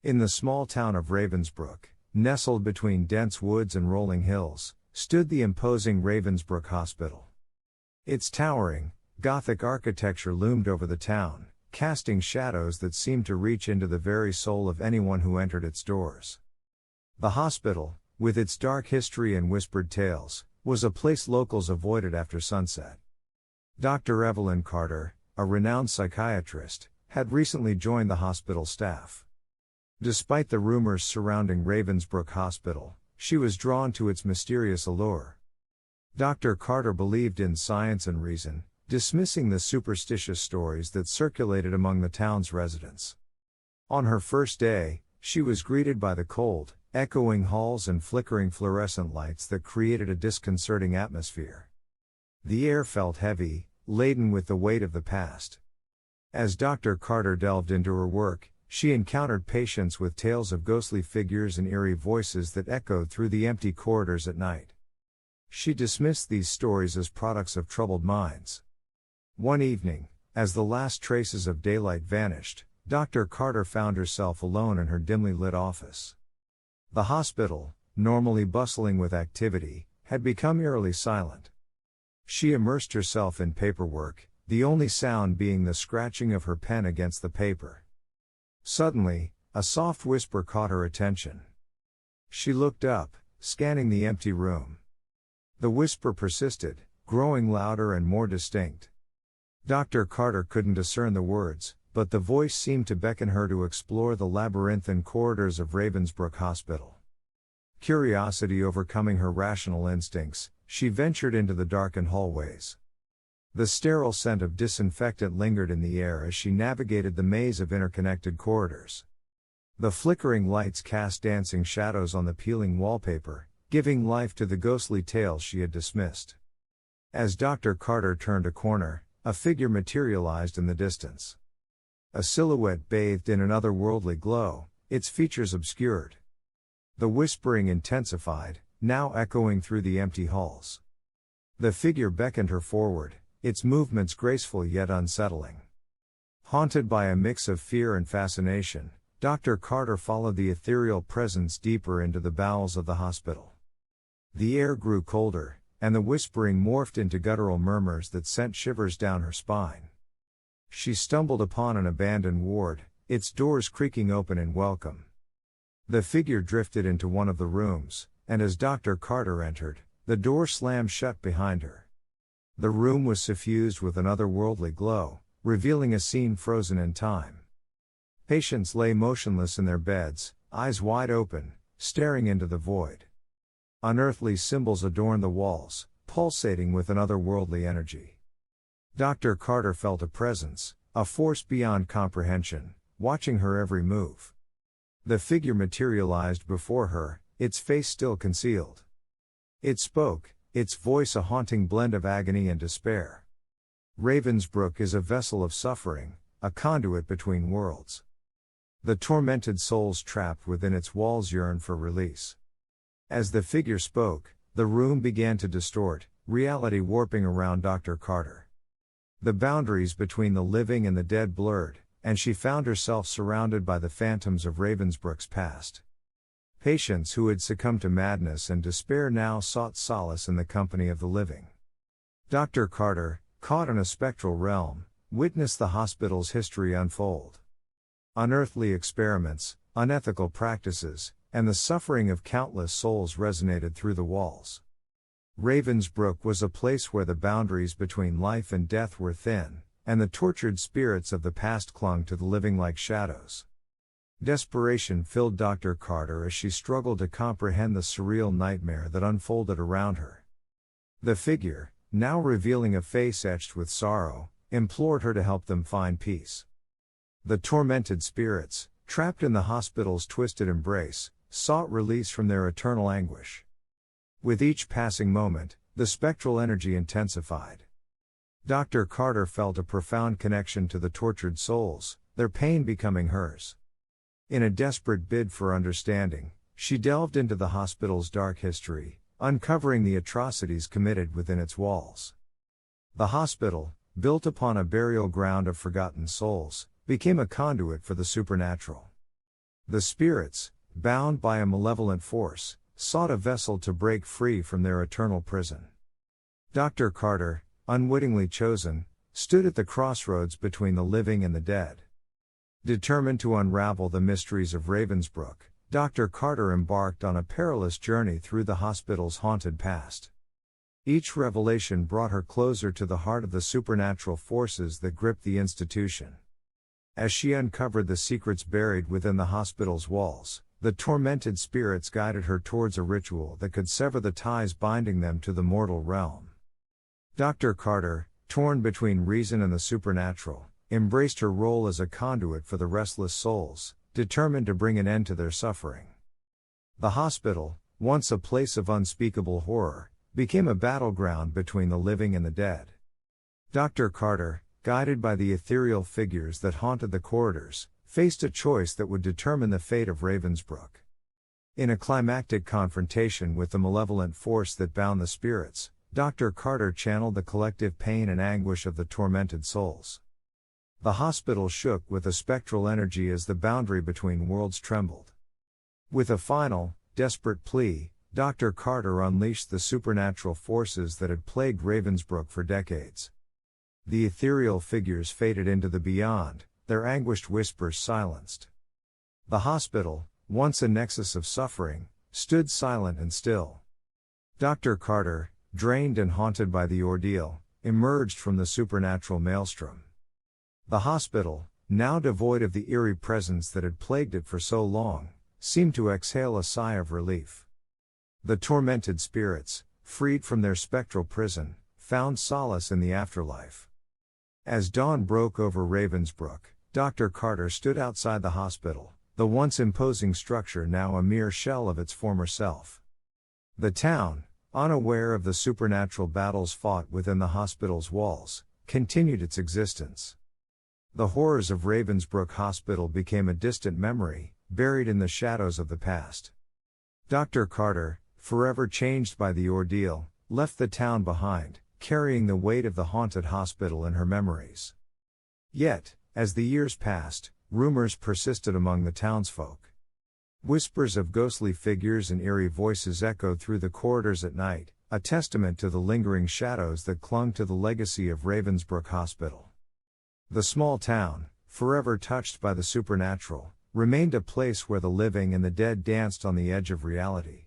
In the small town of Ravensbrook, nestled between dense woods and rolling hills, stood the imposing Ravensbrook Hospital. Its towering, Gothic architecture loomed over the town, casting shadows that seemed to reach into the very soul of anyone who entered its doors. The hospital, with its dark history and whispered tales, was a place locals avoided after sunset. Dr. Evelyn Carter, a renowned psychiatrist, had recently joined the hospital staff. Despite the rumors surrounding Ravensbrook Hospital, she was drawn to its mysterious allure. Dr. Carter believed in science and reason, dismissing the superstitious stories that circulated among the town's residents. On her first day, she was greeted by the cold, echoing halls and flickering fluorescent lights that created a disconcerting atmosphere. The air felt heavy, laden with the weight of the past. As Dr. Carter delved into her work, she encountered patients with tales of ghostly figures and eerie voices that echoed through the empty corridors at night. She dismissed these stories as products of troubled minds. One evening, as the last traces of daylight vanished, Dr. Carter found herself alone in her dimly lit office. The hospital, normally bustling with activity, had become eerily silent. She immersed herself in paperwork, the only sound being the scratching of her pen against the paper. Suddenly, a soft whisper caught her attention. She looked up, scanning the empty room. The whisper persisted, growing louder and more distinct. Dr. Carter couldn't discern the words, but the voice seemed to beckon her to explore the labyrinthine corridors of Ravensbrook Hospital. Curiosity overcoming her rational instincts, she ventured into the darkened hallways. The sterile scent of disinfectant lingered in the air as she navigated the maze of interconnected corridors. The flickering lights cast dancing shadows on the peeling wallpaper, giving life to the ghostly tales she had dismissed. As Dr. Carter turned a corner, a figure materialized in the distance. A silhouette bathed in an otherworldly glow, its features obscured. The whispering intensified, now echoing through the empty halls. The figure beckoned her forward, its movements graceful yet unsettling. Haunted by a mix of fear and fascination, Dr. Carter followed the ethereal presence deeper into the bowels of the hospital. The air grew colder, and the whispering morphed into guttural murmurs that sent shivers down her spine. She stumbled upon an abandoned ward, its doors creaking open in welcome. The figure drifted into one of the rooms, and as Dr. Carter entered, the door slammed shut behind her. The room was suffused with an otherworldly glow, revealing a scene frozen in time. Patients lay motionless in their beds, eyes wide open, staring into the void. Unearthly symbols adorned the walls, pulsating with an otherworldly energy. Dr. Carter felt a presence, a force beyond comprehension, watching her every move. The figure materialized before her, its face still concealed. It spoke, its voice a haunting blend of agony and despair. Ravensbrook is a vessel of suffering, a conduit between worlds. The tormented souls trapped within its walls yearn for release. As the figure spoke, the room began to distort, reality warping around Dr. Carter. The boundaries between the living and the dead blurred, and she found herself surrounded by the phantoms of Ravensbrook's past. Patients who had succumbed to madness and despair now sought solace in the company of the living. Dr. Carter, caught in a spectral realm, witnessed the hospital's history unfold. Unearthly experiments, unethical practices, and the suffering of countless souls resonated through the walls. Ravensbrook was a place where the boundaries between life and death were thin, and the tortured spirits of the past clung to the living like shadows. Desperation filled Dr. Carter as she struggled to comprehend the surreal nightmare that unfolded around her. The figure, now revealing a face etched with sorrow, implored her to help them find peace. The tormented spirits, trapped in the hospital's twisted embrace, sought release from their eternal anguish. With each passing moment, the spectral energy intensified. Dr. Carter felt a profound connection to the tortured souls, their pain becoming hers. In a desperate bid for understanding, she delved into the hospital's dark history, uncovering the atrocities committed within its walls. The hospital, built upon a burial ground of forgotten souls, became a conduit for the supernatural. The spirits, bound by a malevolent force, sought a vessel to break free from their eternal prison. Dr. Carter, unwittingly chosen, stood at the crossroads between the living and the dead. Determined to unravel the mysteries of Ravensbrook, Dr. Carter embarked on a perilous journey through the hospital's haunted past. Each revelation brought her closer to the heart of the supernatural forces that gripped the institution. As she uncovered the secrets buried within the hospital's walls, the tormented spirits guided her towards a ritual that could sever the ties binding them to the mortal realm. Dr. Carter, torn between reason and the supernatural, embraced her role as a conduit for the restless souls, determined to bring an end to their suffering. The hospital, once a place of unspeakable horror, became a battleground between the living and the dead. Dr. Carter, guided by the ethereal figures that haunted the corridors, faced a choice that would determine the fate of Ravensbrook. In a climactic confrontation with the malevolent force that bound the spirits, Dr. Carter channeled the collective pain and anguish of the tormented souls. The hospital shook with a spectral energy as the boundary between worlds trembled. With a final, desperate plea, Dr. Carter unleashed the supernatural forces that had plagued Ravensbrook for decades. The ethereal figures faded into the beyond, their anguished whispers silenced. The hospital, once a nexus of suffering, stood silent and still. Dr. Carter, drained and haunted by the ordeal, emerged from the supernatural maelstrom. The hospital, now devoid of the eerie presence that had plagued it for so long, seemed to exhale a sigh of relief. The tormented spirits, freed from their spectral prison, found solace in the afterlife. As dawn broke over Ravensbrook, Dr. Carter stood outside the hospital, the once imposing structure now a mere shell of its former self. The town, unaware of the supernatural battles fought within the hospital's walls, continued its existence. The horrors of Ravensbrook Hospital became a distant memory, buried in the shadows of the past. Dr. Carter, forever changed by the ordeal, left the town behind, carrying the weight of the haunted hospital in her memories. Yet, as the years passed, rumors persisted among the townsfolk. Whispers of ghostly figures and eerie voices echoed through the corridors at night, a testament to the lingering shadows that clung to the legacy of Ravensbrook Hospital. The small town, forever touched by the supernatural, remained a place where the living and the dead danced on the edge of reality.